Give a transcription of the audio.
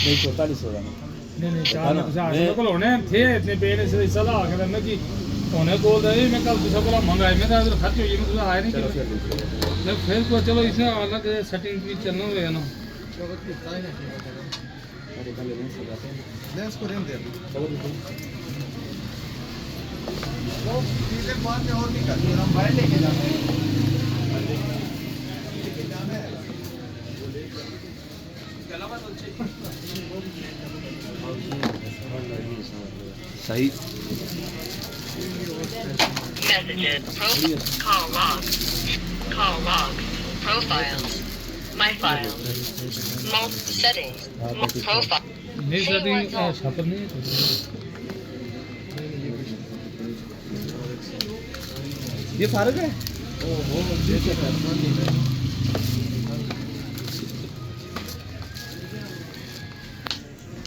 नहीं 44 हो रहा नहीं 4,50,000 मेरे को होने थे इतने पे ने से सलाह कर मैं कि होने को दे मैं कल दूसरा पूरा मंगाए मैं तो खर्च हुई मैं आया नहीं मैं फिर को चलो इसमें अलग सेटिंग भी चलना है ना इसको रेंज दे वो सीधे बाद में और नहीं करते हम बाहर लेके जाते हैं सही Messages, call log, profiles, my files, settings, profile. नहीं सेटिंग छापर नहीं ये फारग है वो